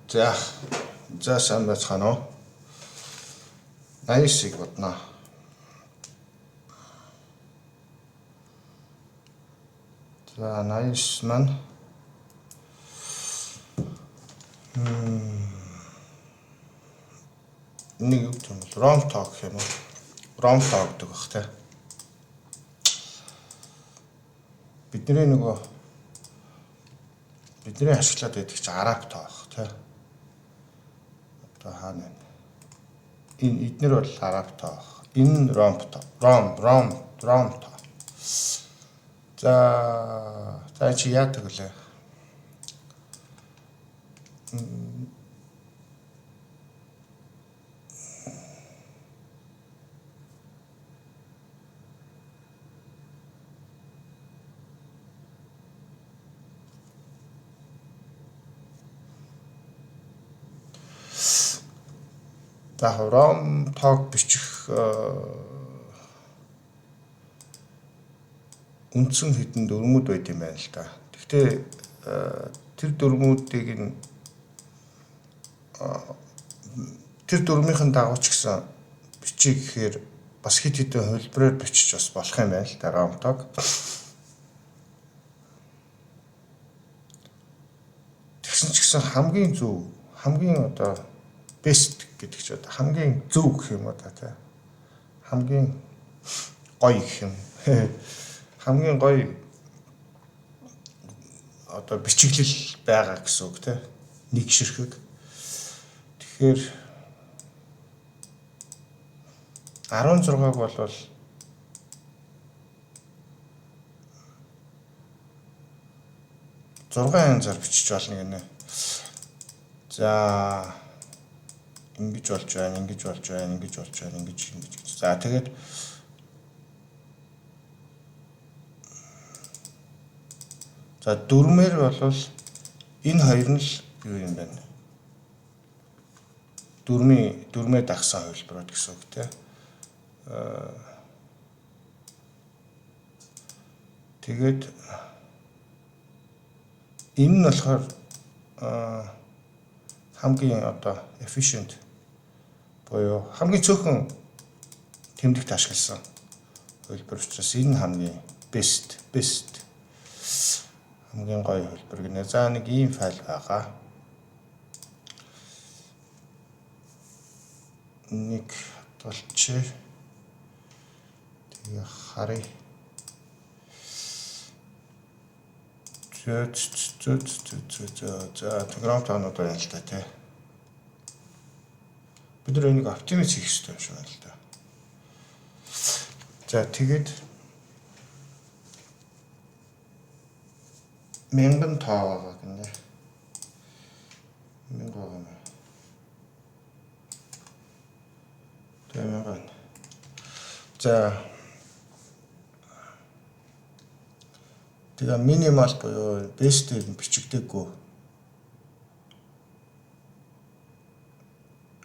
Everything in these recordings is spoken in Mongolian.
За сайн байцгаана уу? 89-ийг бодноо. За 89 маань нэг юу юм бол ROM talk юм уу? ROM talk гэдэг бах те. Бидний ашиглаад байдаг чи араб тоох те. Одоо хаана вэ? Энэ эднэр бол араб тоох. Энэ ROM тоох. ROM тоох. За чи яадаг вүлээ? За ROM talk бичих үндсэн хэдэн дүрмүүд байт юм байна л да. Гэхдээ тэр дүрмүүдийг тэр дүрмийнхэн дагуу ч гэсэн бичиж гэхээр бас хэд хэдэн хөлбрөөр бичиж бас болох юм байна л да ROM talk. Тэгсэн ч гэсэн хамгийн одоо best гэдэг ч одоо хамгийн зөв гэх юм одоо тий. Хамгийн гоё гэх юм. Хамгийн гоё одоо бичиглэл байгаа гэсэн үг тий. Нэг ширхэг. Тэгэхээр 16-г болвол зургаан янзаар бичиж болно гинэ. За ингэж болж байна. За тэгээд за дөрмээр болвол энэ хоёр нь л юу юм бэ? Дөрмөө дагсан хөлбөрөд гэсэн үг тий. Тэгээд энэ нь болохоор хамгийн одоо efficient боёо хамгийн цөөхөн тэмдэгт ашигласан хөлбөр учраас энэ хамгийн best хамгийн гоё хөлбөр гинэ. За нэг ийм файл байгаа. Нэг болчих. Тэгээ харъя. За Telegram таанууд байна л да тий. Бид нар энийг оптимиз хийх хэрэгтэй юм шиг байна л да. За тэгээд 1000 тоо байгаа гинэ. 1000 байгаа. Тэгээд за тэгээ минимал буюу бестээр нь бичигдэггүй.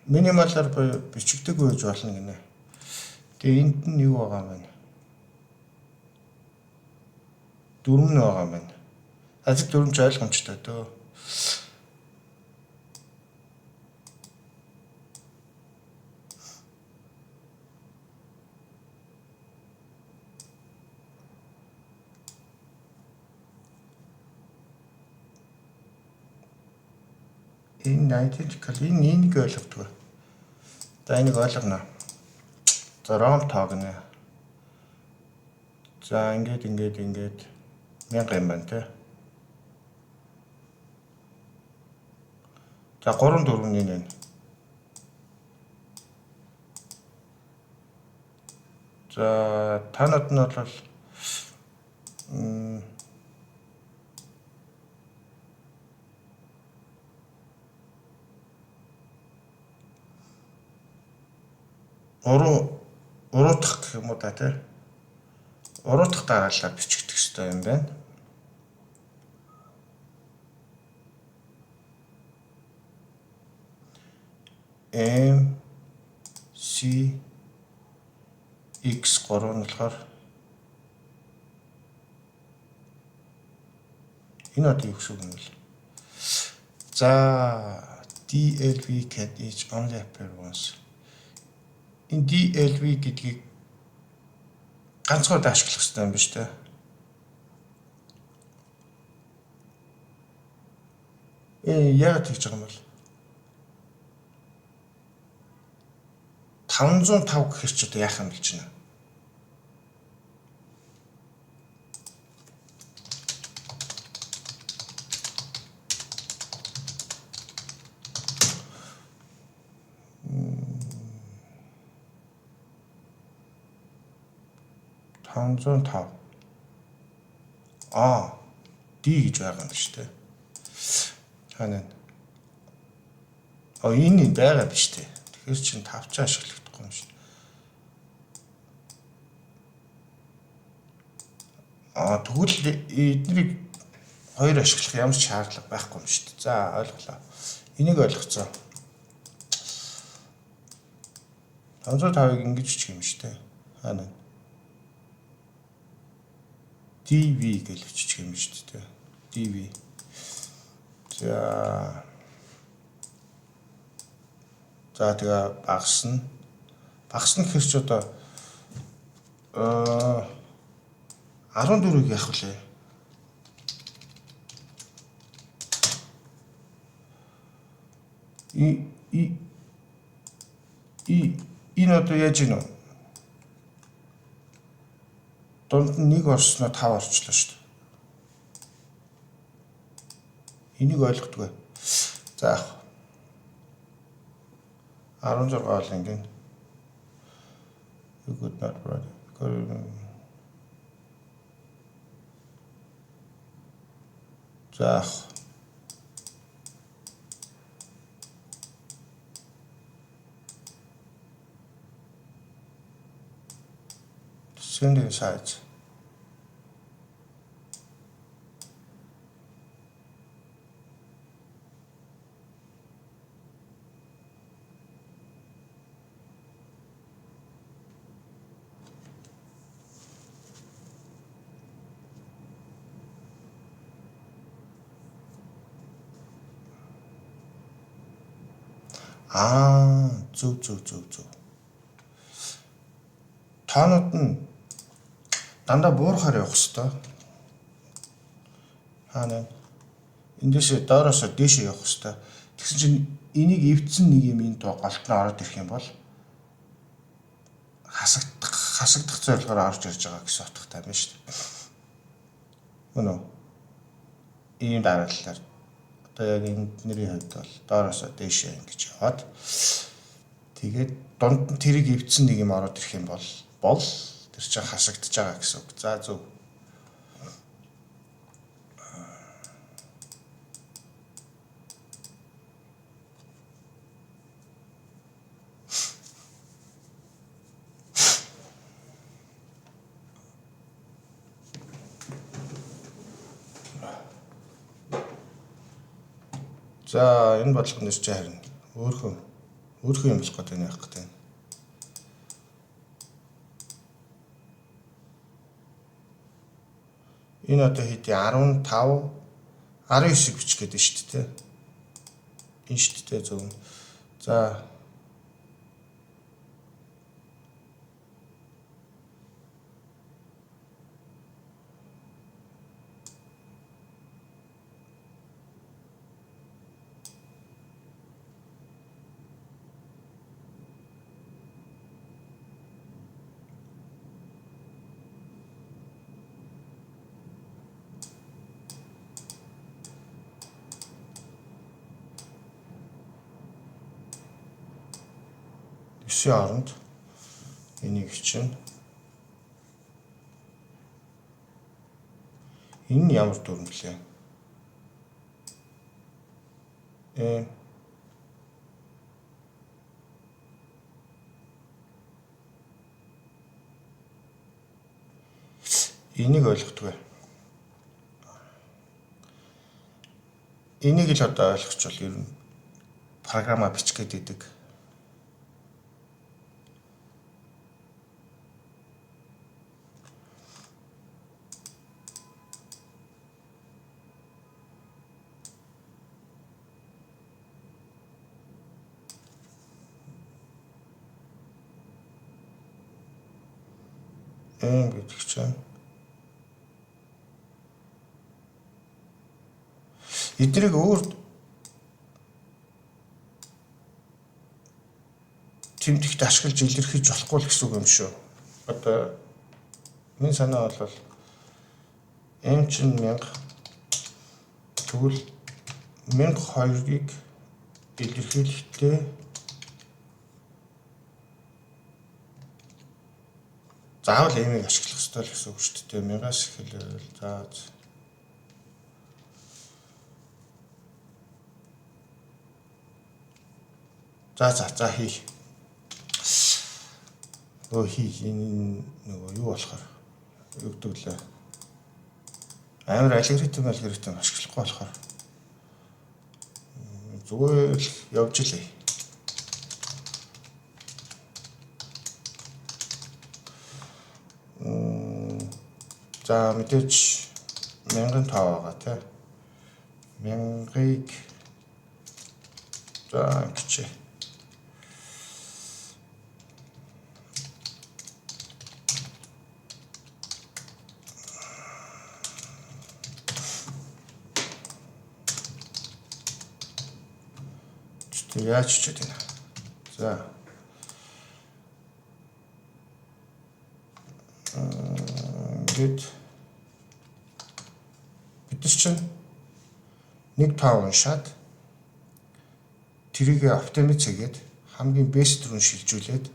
Минималаар буюу бичигдэггүй гэж болно гинэ. Тэгээ энд нь юу байгаа юм бэ? Дүрм нь байгаа юм байна. Азиг дүрмж ойлгомжтой дөө. Энэ identical энийг ойлгодог. За энийг ойлгоно. За ROM talk нэ. За ингээд 1000 юм байна те. За 3 4-ний нэ. За танад нь бол уруудах гэх юм уу та тий. Уруудах дараалал бичигдэх хэрэгтэй юм байна. C X3 нь болохоор энэ одоо юу гэсэн үг юм бэ? За DLV can each only appear once. Энэ DLV гэдгийг ганцхан удаа ашиглах хэрэгтэй юм биш үү? Яагаад тэгж байгаа юм бол 505 гэхэр ч одоо яах юм болж байна. D гэж байгаа юм биш үү? Ханаа. Энэ байгаа биш үү? Тэгэхээр чинь 5 ч ашиглахдаггүй юм шиг. Тэгвэл эднийг хоёр ашиглах ямар ч шаардлага байхгүй юм шүү дээ. За ойлголоо. Энийг ойлгоцсон. 505-ыг ингэж бичих юм шүү дээ. Ханаа. DV гэж бичих юм шүү дээ. DV. За тэгээ багасна гэхэр ч одоо 14-ийг яах вэ? Энэ одоо яаж ийн вэ? Дунд нь 1 орсноо 5 орчлоо шүү дээ. Энийг ойлгохгүй. За 16 бол ингэн. You could not brother. За sending sites. Зөв. Таанууд нь дандаа буурахаар явах хэрэгтэй. Хаана эндээс доороос дээшээ явах хэрэгтэй. Тэгсэн чинь энийг эвдсэн нэг юм энэ голтноо ороод ирэх юм бол хасагдах зорилгоор орж ирж байгаа гэсэн утгатай байна шүү дээ. Үнэ. Ийм дараалалаар одоо яг энднэрийн хувьд бол доороос дээшээ ингэж яваад тэгээд дунд нь тэрийг эвдсэн нэг юм ороод ирэх юм бол тэр чинь хасагдж байгаа гэсэн үг. За зөв. За энэ бодлогоноос чи харин өөрхөн юм болох гэдэг нь яах гэдэг нь. Энэ одоо хэдий 15 19 бичих гэдэг нь шүү дээ. Энэ шүү дээ зөв. За оронд энийг чинь энэ ямар дүрм блэ? Энийг ойлгохгүй. Энийг л одоо ойлгочвол ер нь програма бичих гэдэг. n гэдэг чинь эднийг өөр тэмдэгт ашиглаж илэрхийлж болохгүй л гэсэн үг юм шүү. Одоо миний санаа бол m чинь 1000 тэгвэл 1002-ыг илэрхийлэхдээ заавал m-ийг ашиглах ёстой л гэсэн үг шүү дээ. 1000-аас эхэлвэл за хий. Энэ нөгөө юу болохоор юу гэдэг лээ. Амар алгоритм ашиглахгүй болохоор зүгээр л явж илээ. За мэдээж 1000 байгаа тий. 1000-ыг за гिचээ. Яаж ч гэдэг юм. За. Бид чинь 1.5 уншаад тэрийг оптимиз хийгээд хамгийн бест руу шилжүүлээд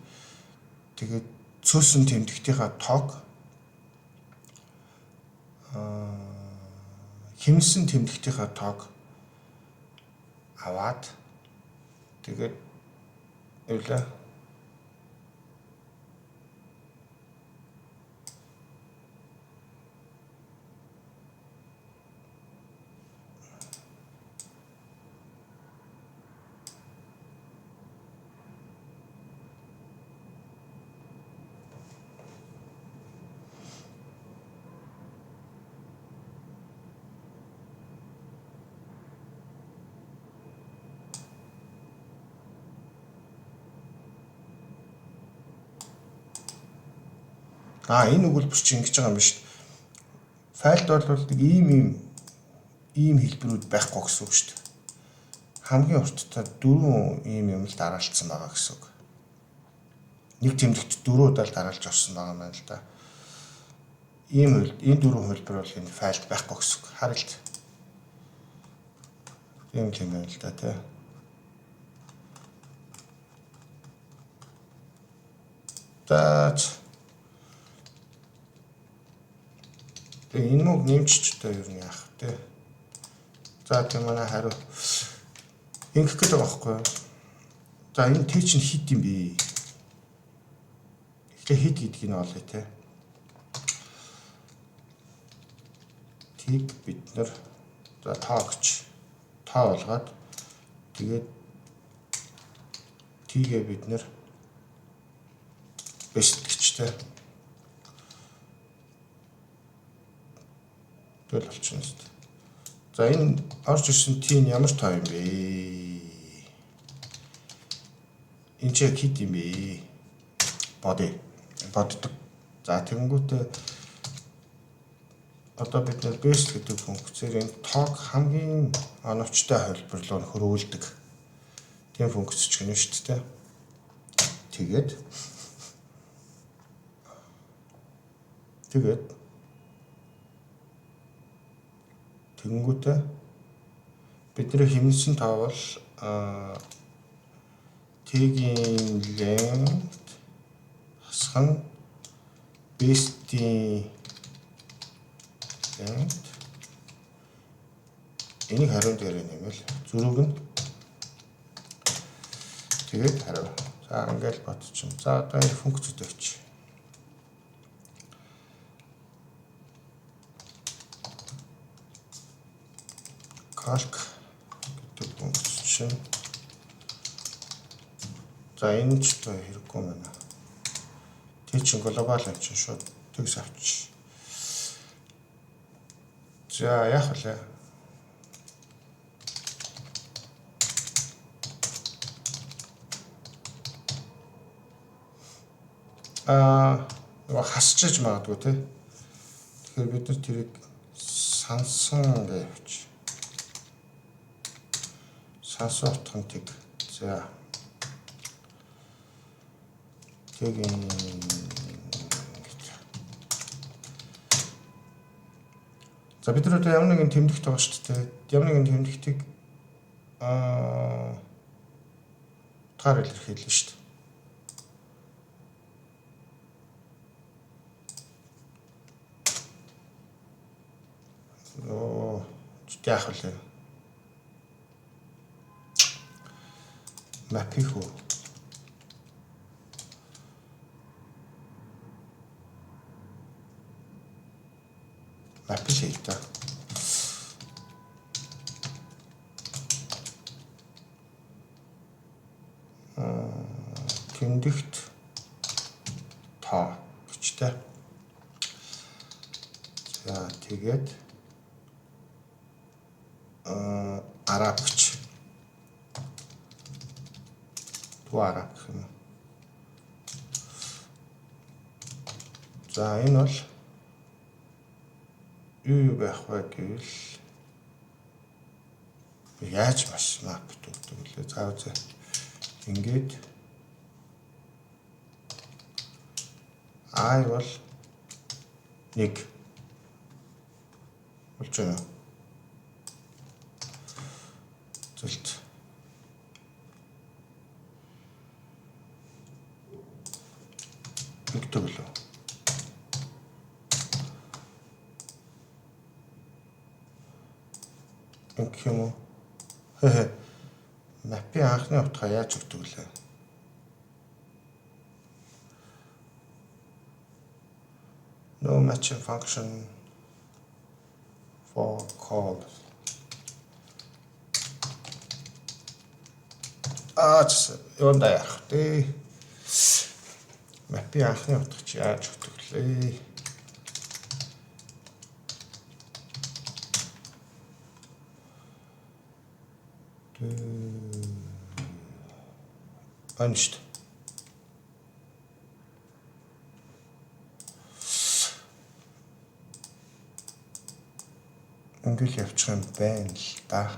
тэгээд цөөсөн тэмдэгтийнхаа тоог хэмнэсэн тэмдэгтийнхаа тоог аваад тэгээд явлаа. Энэ өгүүлбэр чинь ингэж байгаа юм биш. Файлд бол ийм хэлбэрүүд байхгүй гэсэн үг шүү дээ. Хамгийн уртдаа 4 ийм юм л дараалцсан байгаа гэсэн үг. Нэг тэмдэгт 4 удаа л дараалж орсон байгаа юм байна л да. Энэ 4 хөлбөр бол энэ файлд байхгүй гэсэн үг. Харалт. Ийм юм байна л да тий. Энэ мөг нэмчих та юу яах вэ? За тийм манай хариу ингэх гэдэг байгаа байхгүй юу? За энэ Т чинь хит юм бэ? Эхлээ хит гэдгийг нь олъё те. Тийг бид нар за таагч таа болгоод тэгээд тигээ бид нар бест гэжтэй. Тэгэл болчихно шүү дээ. За энэ орж ирсэн Т-ийн ямар тоо юм бэ? Энэ ч хит юм бэ? Боддог. За тэгэнгүүтээ одоо бид нар best гэдэг функцээр энэ тоог хамгийн оновчтой хувилбарлуу хөрвүүлдэг. Тийм функц ч гэнэ шүү дээ. Тэгээд тэгэнгүүтээ бидний хэмнэсэн тоо бол T-ийн length хасах нь best-ийн length энийг хариу дээр нэмэл зөрүүг нь тэгээд хариу. За ингээл бодчих. За одоо энэ функцүүд өгч. Calc гэдэг функц чинь. За энэ ч хэрэггүй байна. Тэ чинь глобал юм чинь шууд төгс авч. За яах вэ? нөгөө хасчиж магадгүй тий. Тэгэхээр бид нар тэрийг сансан гэвч сансан утгын тэг. За. Тэгийн за бид нар одоо ямар нэгэн тэмдэгт байгаа шүү дээ. Ямар нэгэн тэмдэгтийг утгаар илэрхийлнэ шүү дээ. Яах вэ? Мапи хөө. Мапи хийгдэ. Тэмдэгт тоо гэжтэй. За тэгээд араб гэж. Туу араб гэх юм. За энэ бол юу байх вэ гэвэл яаж маш мап төгдөг лээ. За үзье. Ингээд I бол 1 болж байна. Зөвлөлт. Нэгдэг лөө. Ингэх юм уу? Мапи анхны утгаа яаж өгдөг лээ? No matching function for call. Юунда яах вэ? Мапи анхны утга чи яаж өгдөг лээ? Аншт. Ингээд явчих юм байна л да.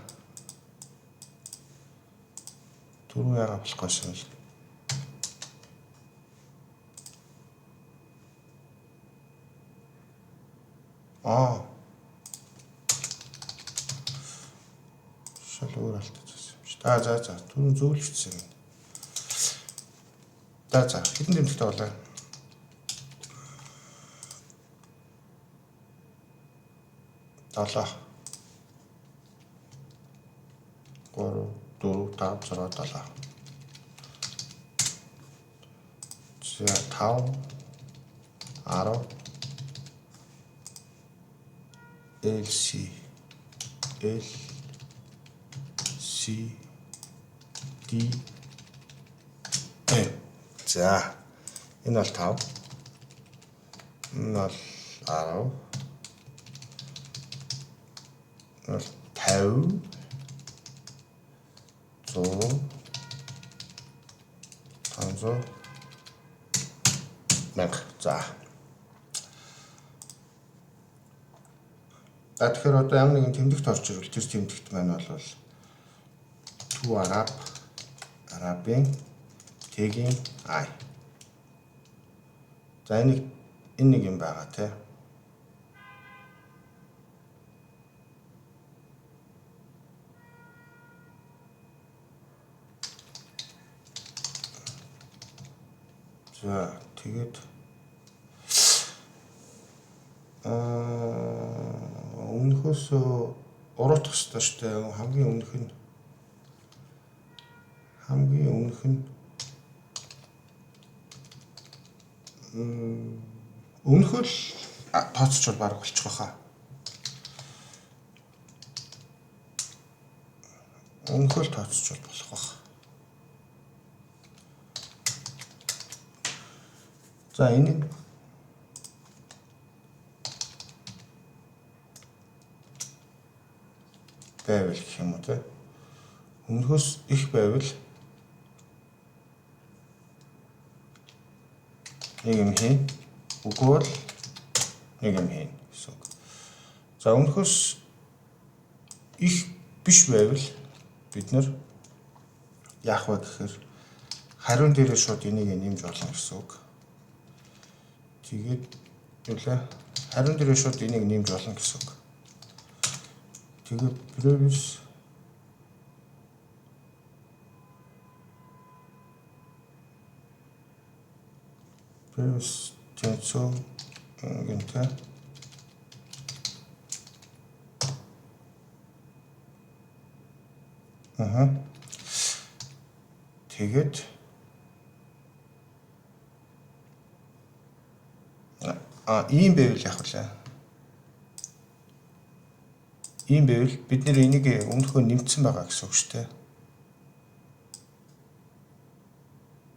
Түрүү яагаад болохгүйсэн л. Шал өөр алдчихсан юм шиг. За түрүү зөвлөжсөн юм. За хэдэн тэмдэгтэй болоо. 7 3 4 5 6 7. За 5 10 LC D за энэ бол 5 энэ бол 10 50 100 500 мянга. За. Тэгэхээр одоо ямар нэгэн тэмдэгт орж ирвэл тэр тэмдэгт маань бол ту арабын тэгийн I. За энэ нэг юм байгаа те. За тэгээд өмнөхөөс уруутгах ёстой шүү дээ. Хамгийн өмнөх нь өмнөхөө л тооцч бол баг болчих واخа. Өмнөхөө л тооцч бол болох واخа. За энэ байвал гэх юм уу те. Өмнөхөөс их байвал нэг юм хийн. Үгүй бол нэг юм хийн гэсэн үг. За өмнөхөөс их биш байвал бид нар яах вэ гэхээр хариун дээрээ шууд энийг нэмж болно гэсэн үг. Тэгээд юулаа хариун дээрээ шууд энийг нэмж болно гэсэн үг. Тэгээд previous тэнцүү гэнтэй тэгээд ийм байвал яах вэ? Ийм байвал бид нэр энийг өмнөхөө нэмсэн байгаа гэсэн үг шүү дээ.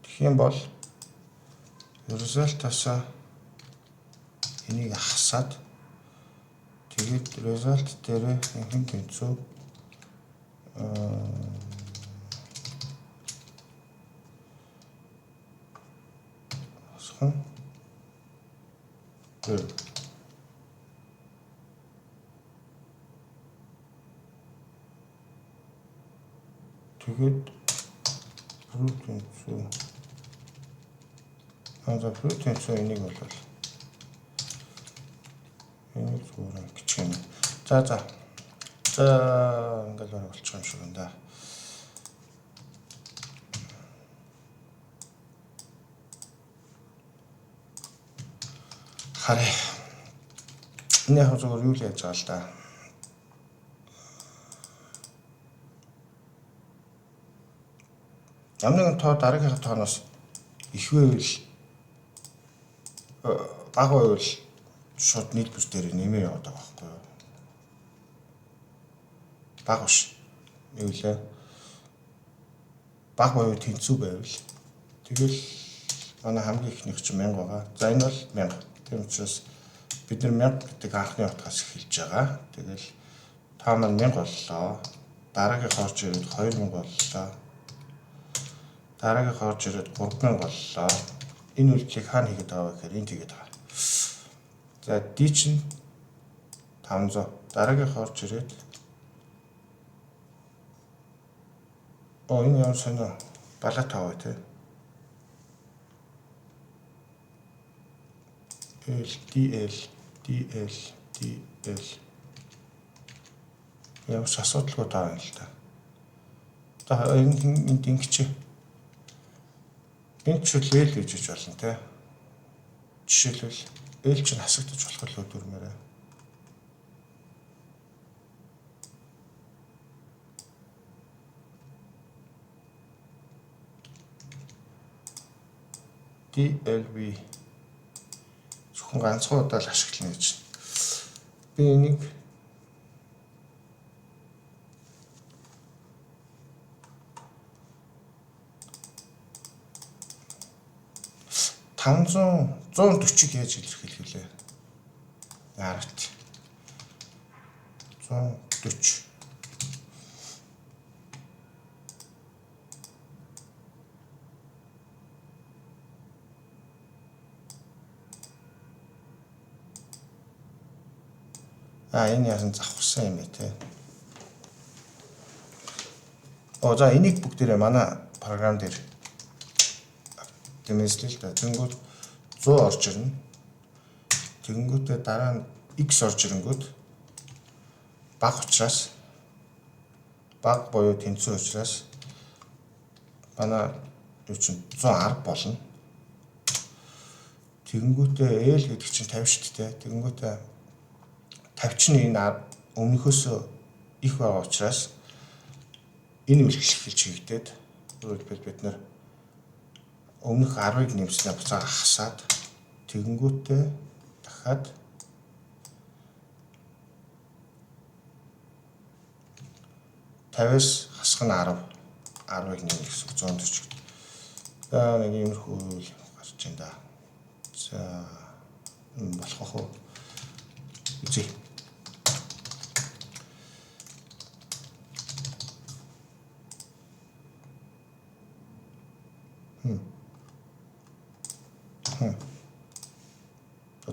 Тэгэх юм бол result-аас энийг хасаад тэгээд result дээр ихэнх тэнцүү асхан тэгээд тэнцүү энийг бол энийг зүгээр гिचг юм. За ингээл бараг болчих юм шиг байна да. харъя. Энэ яг зүгээр юу л яаж байгаа л да. Ямар нэгэн тоо дараагийн тооноос их байвал бага байвал шууд нийлбэр дээр нэмээ яваад байгаа байхгүй юу? Бага биш. Нэвлээ. Бага байвал тэнцүү байвал тэгэл манай хамгийн ихнийх чинь 1000 байгаа. За энэ бол 1000. Тийм учраас бид нар 1000 гэдэг анхны утгаас эхэлж байгаа. Тэгэл та маань 1000 боллоо. Дараагийн орж ирээд 2000 боллоо. Дараагийн орж ирээд 3000 боллоо. Энэ үйлдэлийг хаана хийгээд байгаа вэ гэхээр энд хийгээд байгаа. За D чинь 500. Дараагийн орж ирээд энэ ямар сонио балаа тав бай тээ. DL ямар ч асуудалгүй таа юм л та. За энд ингэч. Энд ч л L гэж үж болно те. Жишээлбэл L чинь хасагдаж болох л өдөрмөрөө. DLV зөвхөн ганцхан удаа л ашиглана гэж. Би энийг 140-ыг яаж илэрхийлэх вүлээ? Яарат. 140. Энэ яасан завхсан юм бэ те. За энийг бүгдээрээ манай програм дээр тэмдэглэл та. Тэнгүүд 100 орж ирнэ. Тэнгүүдээ дараа нь X орж ирэнгүүт баг учраас баг буюу тэнцүү учраас манай юу чинь 110 болно. Тэнгүүдээ L гэдэг чинь 50 шүү дээ. Тэнгүүдээ 50 чинь энэ өмнөхөөс их байгаа учраас энэ үйлчлэл хэлж хийгдээд бид нар өмнөх 10-ыг нэмснээр буцаага хасаад тэгэнгүүтээ дахиад 50-аас хасах нь 10-ыг нэмэх гэсэн 140. За нэг иймэрхүү гарч байна да. За болох уу? Үзье.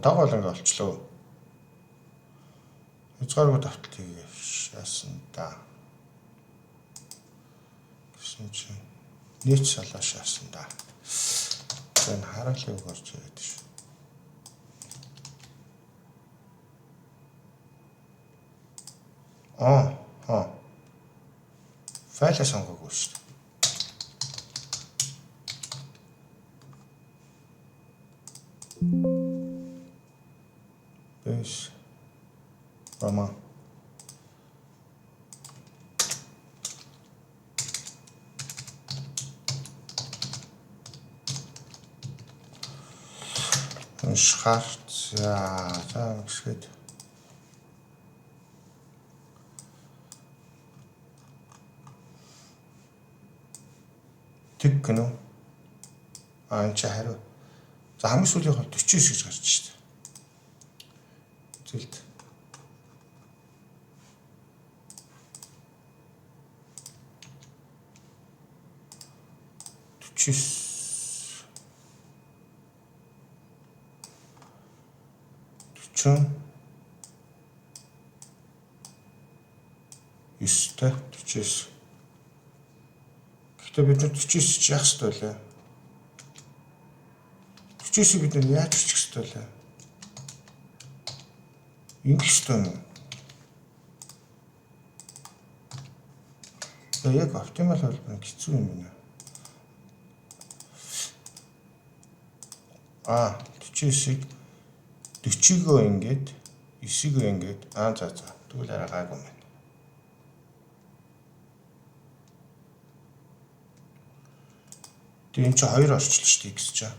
Дагуул ингээ олчлоо. Хязгааргүй давталтыг шаасан да. Гэсэн чинь нийт салаа шаасан да. Энэ хараалыг орж ирээд шүү. Файлаа сонгоогүй шүү. Бэс Рома шхарт за гэсгээд тэг гэнэ. Энэ ч хариу. За хамгийн сүүлийн хол 49 гэж гарч шүү дээ. Зэлд. Юустай 49. Гэхдээ бид нар 49 ч яах ёстой вэ? 49-ийг бид нар яаж бичих ёстой вэ? Ингэх ёстой юм. Яг оптимал хэлбэр нь хэцүү юм байна. 49-ийг 40-гөө ингээд 9-гөө ингээд за тэгвэл арай гайгүй юм байна. Тэгээ энэ чи 2 орчлоо шүү дээ x чаа.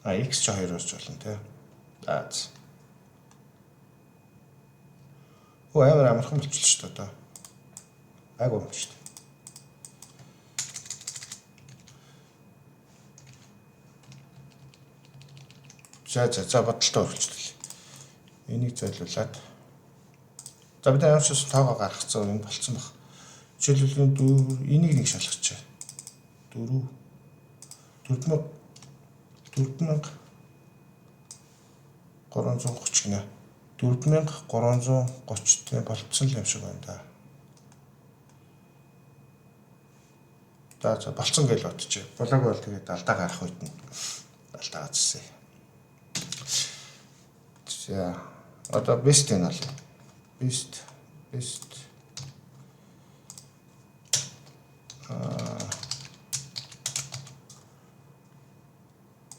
X ч 2 орж болно тий. Амар амархан болчихлоо шүү дээ одоо. Айгуу юм шүү дээ. За бодолтой өргөлжлээ. Энийг зайлуулад. За бид ямар ч ус тоогоо гаргацсан юм болцсон баг. Жишээлбэл энийг нэг шалгачаа. 4330 гинэ. 4330 болцсон юм шиг байна да. За болцсон гэж бодчих. Болоогүй бол тэгээд алдаа гарах үед нь алдаа гацсан. За одоо best энэ бол best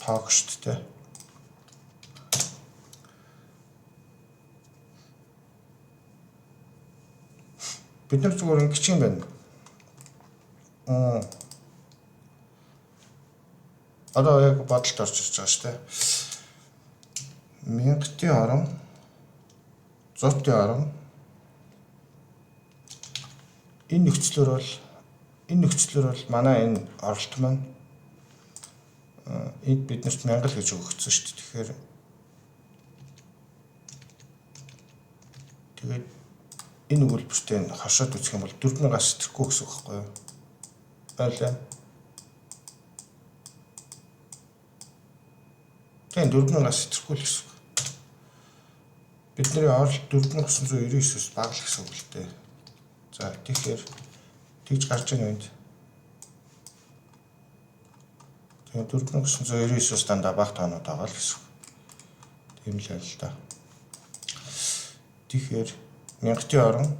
тоог шүү дээ. Бид нар зүгээр ингэж юм байна. Одоо яг бодолд орж ирж байгаа шүү дээ. 1000-ийн орон 100-ийн орон энэ нөхцлөөр бол манай энэ оролт маань энд биднэрт 1000 гэж өгөгдсөн шүү дээ. Тэгээд энэ өгүүлбэртэй хашаад үзэх юм бол 4000-аас сэтгэхгүй гэсэн үг байхгүй юу? Байлаа. Тэгээд 4000-аас сэтгэхгүй л гэсэн үг. Бидний оролт 4999-өөс бага л гэсэн үг л дээ. За тэгэхээр тэгж гарч ийн үнд. Тэгээд 4999-өөс дандаа бага тоонууд байгаа л гэсэн үг. Тийм л байл та. Тэгэхээр 1000-ийн орон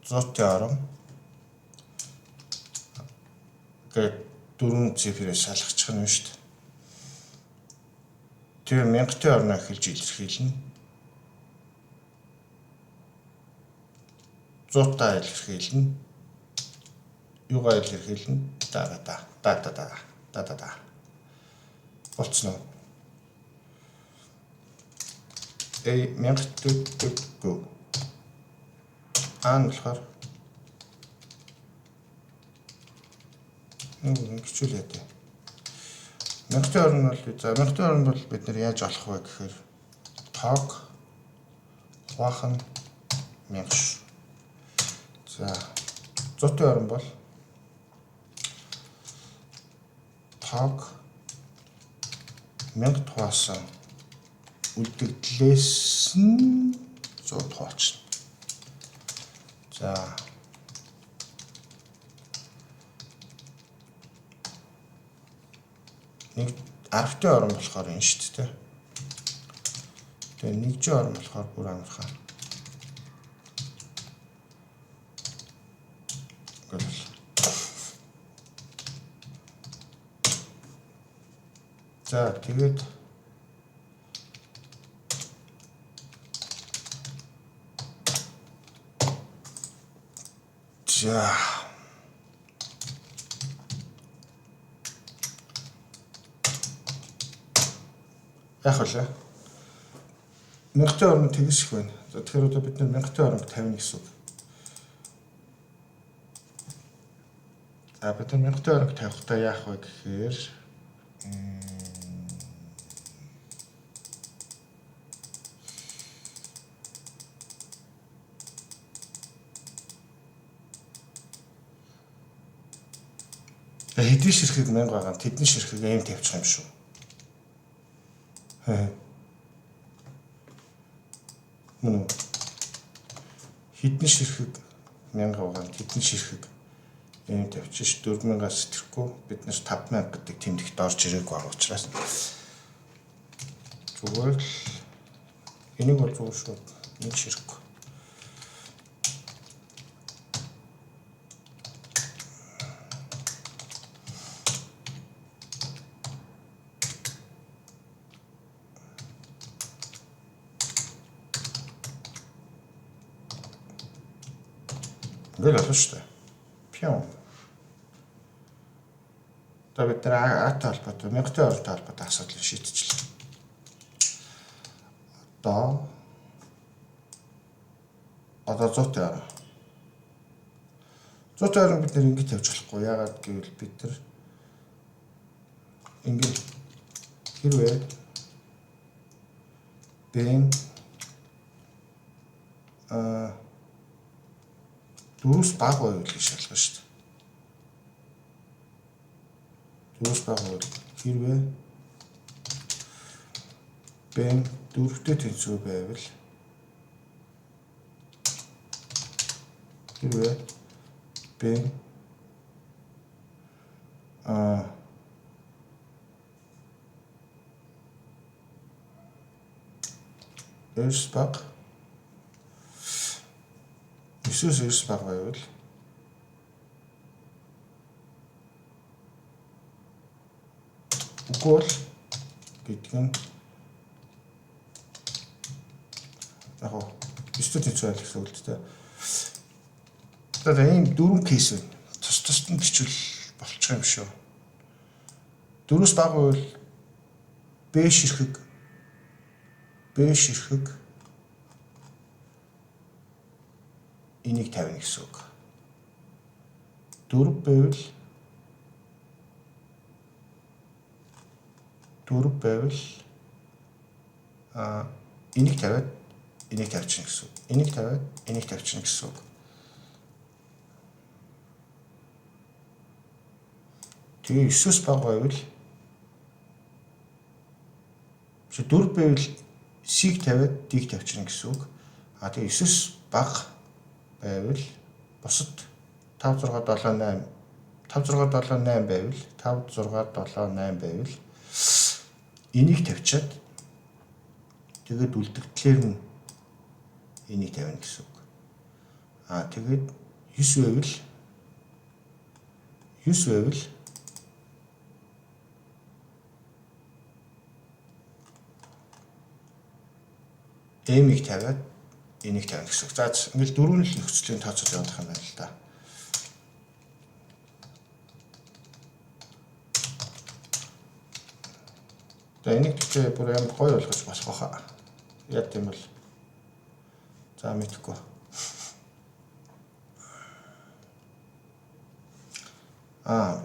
100-ийн орон гээд 4 цифрээс шалгачих нь шүү дээ. Тэр 1000-ийн орноо эхэлж илэрхийлнэ. 100-таа илэрхийлнэ. Юугаар илэрхийлнэ? Да. Болцсон уу? 1000 болохоор хичүүлээ дээ. 1000-ийн орн бол 1000-ийн орн бол бид нар яаж олох вэ гэхээр тоог хуваах нь 1000. За 100-ийн орн бол тоог 1000 тухаасан үлдэгдлээс нь 100 тухай болчихно. За нэг 10-т орон болохоор энэ шүү дээ. Тэгээ 1-ийн орон болохоор бүр амархан. За тэгээд за яг л 1000-ийн орнд тэгс их байна. За тэгэхээр одоо бид 1000-ийн орнд 50 гэсэн үг. За бид 1000-ийн орнд тавихтаа яах вэ гэхээр хэдийн ширхэг 1000 байгаа. Тэдний ширхэг аим тавьчих юм шүү. Мөн хэдний ширхэг 1000 байгаа. Тэдний ширхэг аим тавьчих 4000-аас сэтгэхгүй бид нар 5000 гэдэг тэмдэгт орж ирээгүй байгаа учраас зүгээр л энийг бол зүгээр шүү. Нэг ширхэг. Ингээл болно шүү дээ. Пион. Одоо бид нар аатай холбоотой 1000-ийн орнтой холбоотой асуудлыг шийдчихлээ. Одоо 100-ийн орн. 100-ийн орн бид нар ингэж тавьж болохгүй. Яагаад гэвэл бид нар ингэж хэрвээ бэн дөрөвс баг байвал гэж шалгана шүү дээ. Дөрөвс баг байвал хэрвээ бэн дөрөвтэй тэнцүү байвал хэрвээ бэн эрс баг 9-9 баг байвал үгүй бол гэдэг нь яг 9-тэй тэнцүү байл гэсэн үг л дээ. Тэгэхээр ийм дөрвөн кейс байна. Тус нь бичвэл болчих юм шүү. 4-өөс бага байвал Б ширхэг энийг тавина гэсэн үг. 4 байвал энийг тавиад энийг тавьчихна гэсэн үг. Энийг тавиад энийг тавьчихна гэсэн үг. Тэгээ 9-өөс бага байвал 4 байвал C-г тавиад D-г тавьчихна гэсэн үг. Тэгээ 9-өөс бага байвал бусад 5 6 7 8 байвал энийг тавьчаад тэгээд үлдэгдлээр нь энийг тавина гэсэн үг. Тэгээд 9 байвал M-ийг тавиад энийг тавина гэсэн үг. За ингээл дөрвөн л нөхцөлийн тооцоод явах юм байна л да. За энийг тэгтээ бүр амар гоё болгож болох байхаа. Яг тийм бол за мэдхгүй.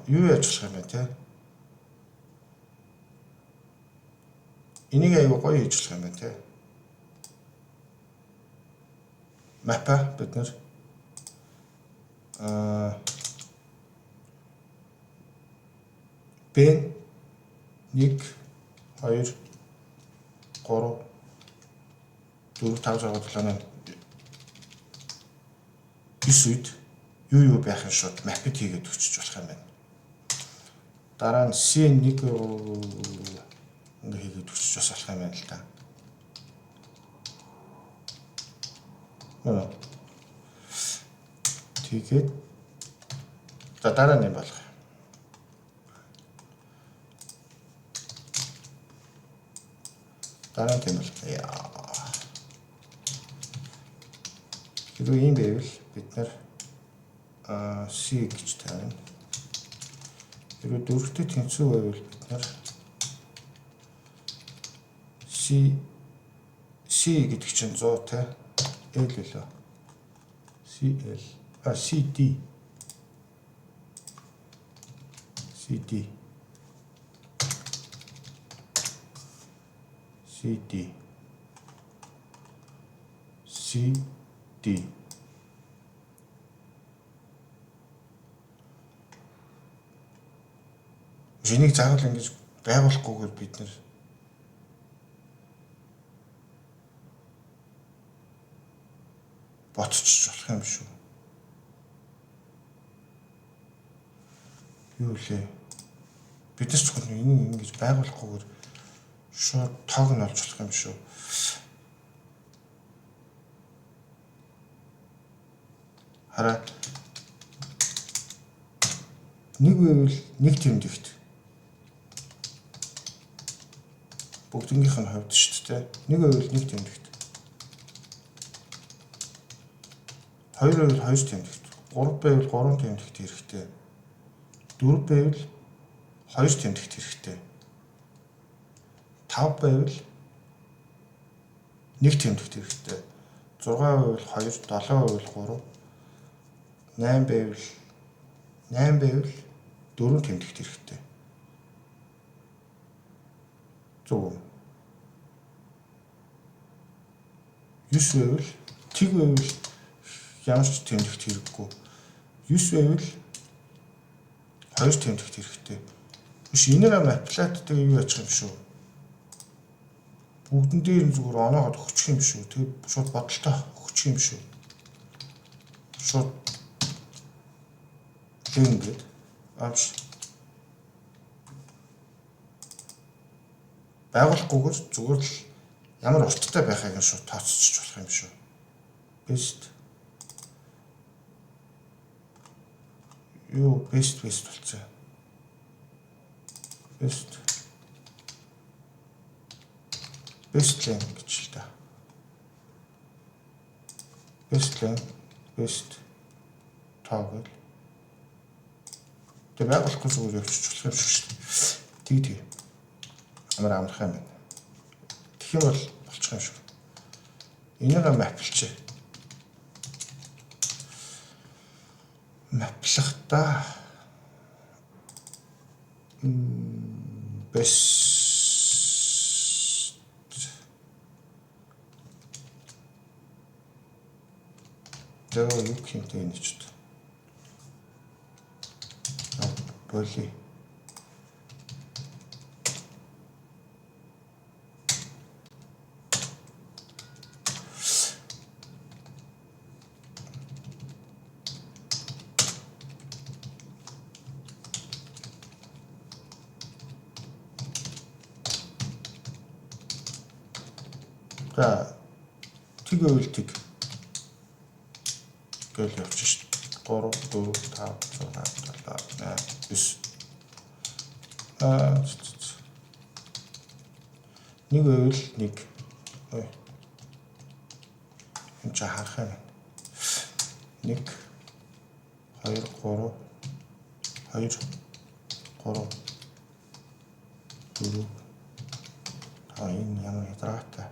Юу яаж болох юм бэ те? Энийг аягүй гоё хийж болох юм байна те. Мапа бид нар Б 1 2 3 4 5 6 7 9 үед юу байхын шууд мапд хийгээд өчөж болох юм байна. Дараа нь C1 ингээ хийгээд өчөж бас болох юм байна л да. Тэгээд за дараа нь юм болох. Дараа нь тийм бол хэрвээ ийм байвал бид нар C гэж тавина. Хэрвээ дөрөвтэй тэнцүү байвал бид нар C гэдэг чинь 100 те L үлээ. CL CD Энийг заавал ингэж байгуулахгүйгээр бид нэр боцчих болох юм шүү. Юу лээ? Биднес зөвхөн энийг ингэж байгуулахгүйгээр шууд тоог нь олж болох юм шүү. Хараа нэг байвал нэг тэмдэгт бүгднгийнх нь хувьд шүү дээ. Нэг байвал нэг тэмдэгт. Хоёр байвал хоёр тэмдэгт. Гурав байвал гурван тэмдэгт хэрэгтэй. Дөрөв байвал хоёр тэмдэгт хэрэгтэй. Тав байвал нэг тэмдэгт хэрэгтэй. 6 байвал 2, 7 байвал 3, 8 байвал 4 тэмдэгт хэрэгтэй. Зөв. 9 байвал тэг байвал ямар ч тэмдэгт хэрэггүй. 9 байвал 2 тэмдэгт хэрэгтэй. Биш энээр маплаттай юу яачих юм шүү. Бүгдэн дээр нь зүгээр оноогод өгчих юм шүү. Тэг шууд бодолтой өгчих юм шүү. Шууд ингээд авч байгуулахгүйгээр зүгээр л ямар урттай байхыг нь шууд тооцчих болох юм шүү. Best юу best болцоо. Best lane гэж л та. Best lane, best toggle. Тэг байгуулахгүй зүгээр явчих болох юм шүү дээ. Тэг. Амар амарх юм байна. Тэгэх юм бол болчих юм шүү. Энийг маплчих. Маплах та best Тэвээ юу гэмтэй энэ ч үү. Боли. За тэгвэл тэг гэл явчих шүү. 3 4 5 6 7 8 9 нэг байвал нэг энэ ч харах юм. 1 2 3 4 энэ ямар ядраатай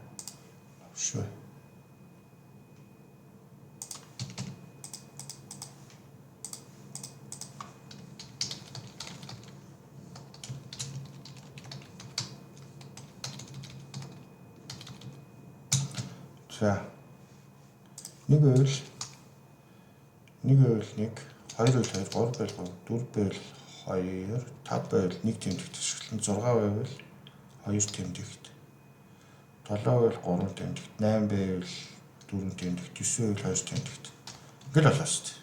шүү. За 1 байвал 1, 2 байвал 2, 3 байвал 3, 4 байвал 2 5 байвал 1 тэмдэгт ашиглан 6 байвал 2 тэмдэгт 7 байвал 3 тэмдэгт 8 байвал 4 тэмдэгт 9 байвал 2 тэмдэгт ингээл болоо шүү дээ.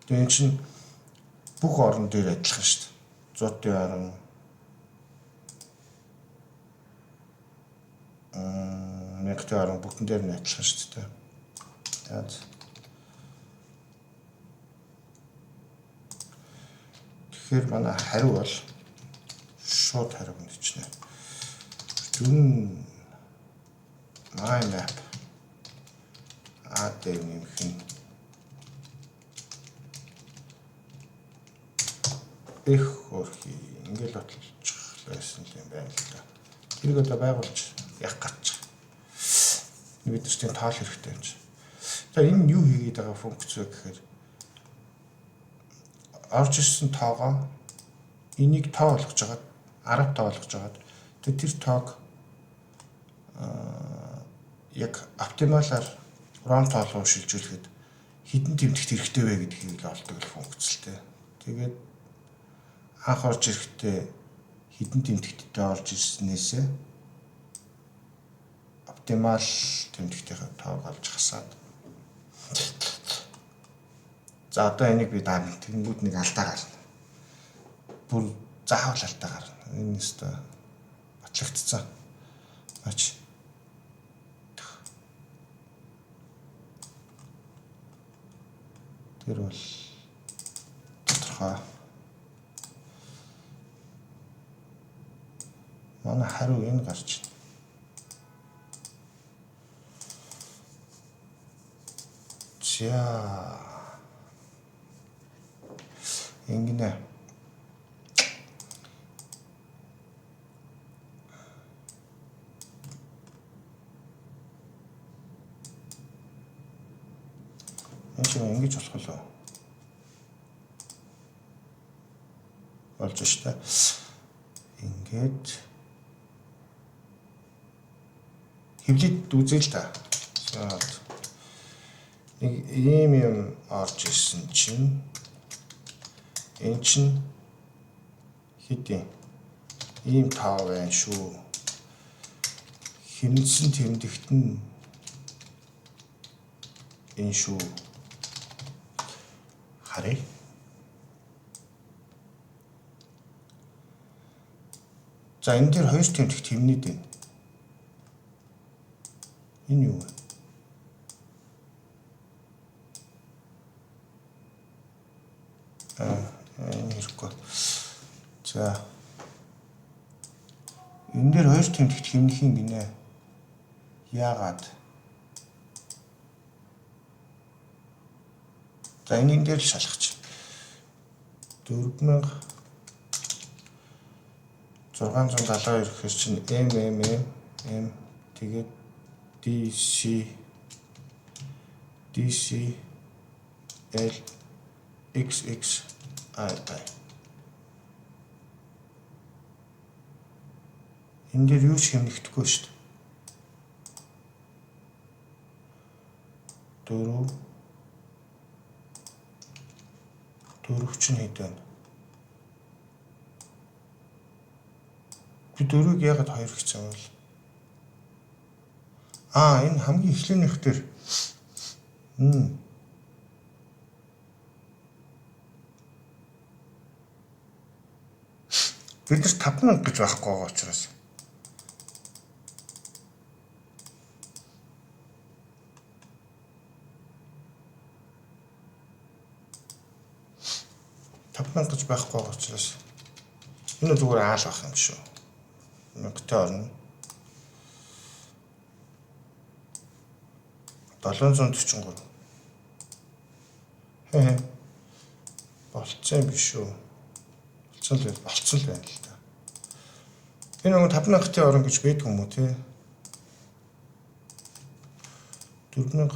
Тэгээ энэ чинь бүх орон дээр адилхан шүү дээ. Зуутын орон Мягтын орон бүгдэн дээр нь адилхан шүү дээ. Тэгэхээр манай хариу бол шууд хариу гэнэчнэ. Дүн my map дээр нэмэх нь их хөрхи ингээл бодлож байсан юм байна л да. Тэрийг одоо байгуулж яг гацчих. Бид ч тийм тоол хэрэгтэй юм чи. За энэ юу хийгээд байгаа функц вэ гэхээр орж ирсэн тоогоо энийг тоо болгож жагаад 10 тоо болгож жагаад тэр тоог яг оптималаар ром тоолгоо шилжүүлэхэд хэдэн тэмдэгт хэрэгтэй вэ гэдгийг л олдог функцтэй. Тэгээд анх орж ирэхдээ хэдэн тэмдэгттэй орж ирснээсээ оптимал тэмдэгтийн тоог олж хасаад. За одоо энийг би даана. Тэнгүүд нэг алдаа гарна. Бүр заавал алдаа гарна. Энэ нэстэ батлагдцсан. Ач. Тэр бол тодорхой. Манай хариу энэ гарч байна. За ингэнэ. Энд ингэж болох болов. Болж штэ. Ингээд хөвлөд үзээ л та. За нэг ийм орж ирсэн чинь энэ чинь хэдийн ийм тав байна шүү. Хэмнэсэн тэмдэгт нь энэ шүү. Харъя. За энэ дээр 2 тэмдэгт хэмнээд байна. Энэ юу вэ? Энэ хэрэггүй. За энэ дээр 2 тэмдэгт хэмнэх юм гинэ. Яагаад? За энэ дээр л шалгач. 4672 гэхэр чинь M тэгээд DC L XX I. Энэ дээр юу ч хэмнэгдэхгүй шүү дээ. 4 чинь хэд байна? Би 4-ийг яагаад 2 гэж байгаа вэ? Энэ хамгийн эхлэнийх дээр бид нар 5000 гэж байхгүй байгаа учраас гэж байхгүй байгаа учраас энэ зүгээр аал байх юм шүү. Мягтын орно 743. Болцсон юм биш үү? Болцсон л байна л да. Энэ нэг 5000-ийн орон гэж байдаг юм уу те? 4000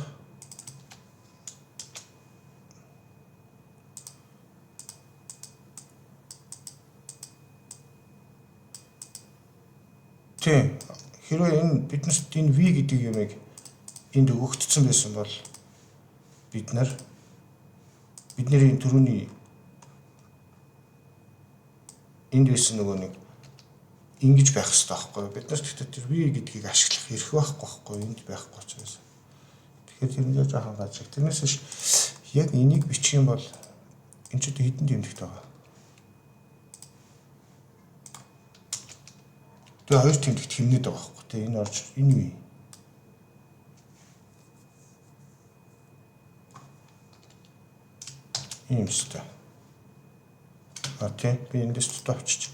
тийм. Хэрвээ энэ биднес энэ V гэдэг юмыг энд өгөгдсөн байсан бол бид нар бидний түрүүний энд байсан нөгөө нэг ингэж байх хэрэгтэй байхгүй. Бид нар гэхдээ тэр V гэдгийг ашиглах эрх байхгүй энд байхгүй учраас. Тэгэхээр тэрнээ жоохон гажиг. Тэрнээс биш яг энийг бичих юм бол энэ ч хэдэн тэмдэгт байгаа. Тэгээ хоёр тэмдэгт хэмнээд байгаа байхгүй. Тэгээ энэ орж энэ V. Ийм өстой. Тийм би эндээс товчиж.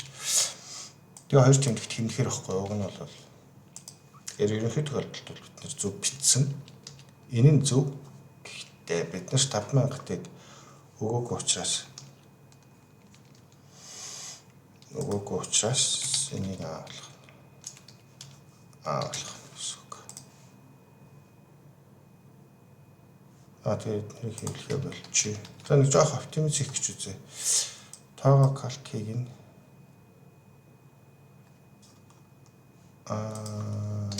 Тэгээ хоёр тэмдэгт хэмнэхээр байхгүй. Уг нь бол ерөнхий тохиолдолд бол бид нэр зөв бичсэн. Энэ нь зөв. Гэхдээ бид нар 5000-ыг өгөөгүй учраас энийг аавлах гэсэн. Тэгээд нэг хэлхээ болчих. За нэг жоох оптимиз хийх гэж үзье. Тоогоо калт хийгэн.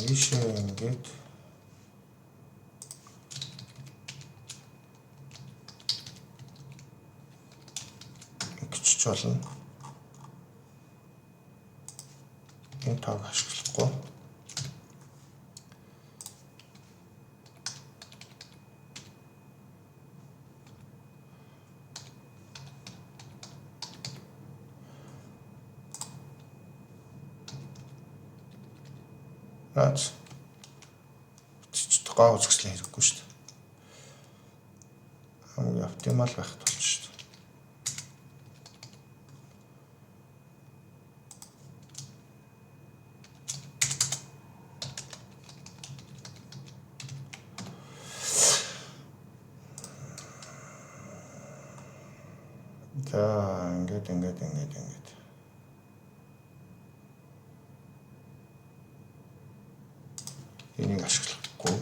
Ийшээ ингээд гэж болно. Энэ тоог ашиглахгүй. Наач. Гоо үзэсгэлэн хэрэггүй шүү дээ. Хамгийн оптимал байх тул шүү дээ. За ингээд. Энийг ашиглахгүй.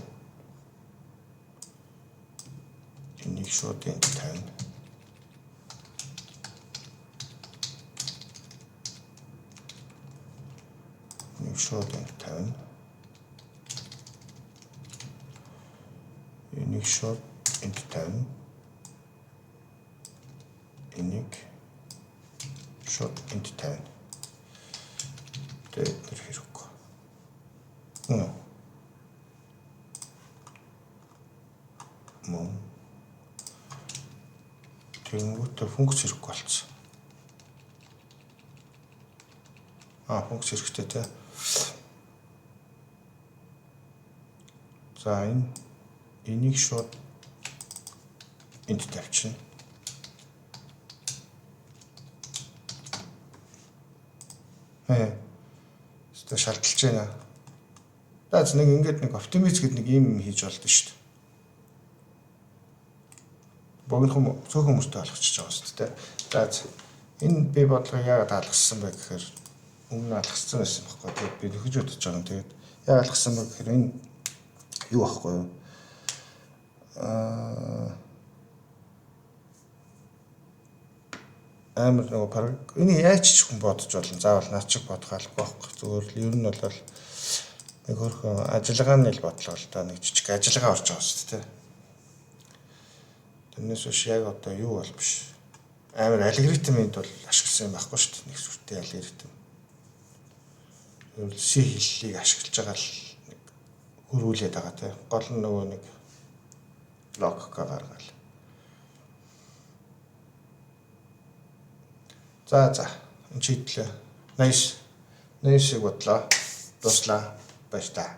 Энийг шууд энд тавина. Энийг шууд энд тавина. Энийг шууд энд тавина. Энийг шууд энд тавина. Тэгээд тэр хэрэггүй. Тэнгүүтээ функц хэрэггүй болчихсон. Функц хэрэгтэй те. За энийг шууд энд тавьчихна. Тэ шалталж байна. Даач нэг ингээд нэг оптимиз гэдэг нэг юм хийж болдсон шүү дээ. Богино цөөхөн хүмүүстэй алхачихж байгаа шүү дээ. За энэ би бодлого яагаад алгассан бэ гэхээр өмнө алгассан байсан байхгүй. Тэгээд би нөхөж бодож байгаа юм. Тэгээд яагаад алгассан бэ гэхээр энэ юу байхгүй юу? Амар нөгөө параг энэ яаж ч хүн бодож болно. Заавал наад чиг бодох албагүй байхгүй. Зүгээр л ер нь бол нэг хөрхөн ажиллагааны л бодлого л да нэг жижиг ажиллагаа орж байгаа шүү дээ. Тэрнээс биш яг одоо юу бол биш. Амар алгоритмд бол ашигласан юм байхгүй шүү дээ. Нэг сүртэй алгоритм. C хэллийг ашиглаж байгаа л нэг хөрвүүлээд байгаа тийм. Гол нь нөгөө нэг логик гаргаал. За энэ чиглэлээ 80-ыг бодлоо. Дуслаа. Баярлалаа.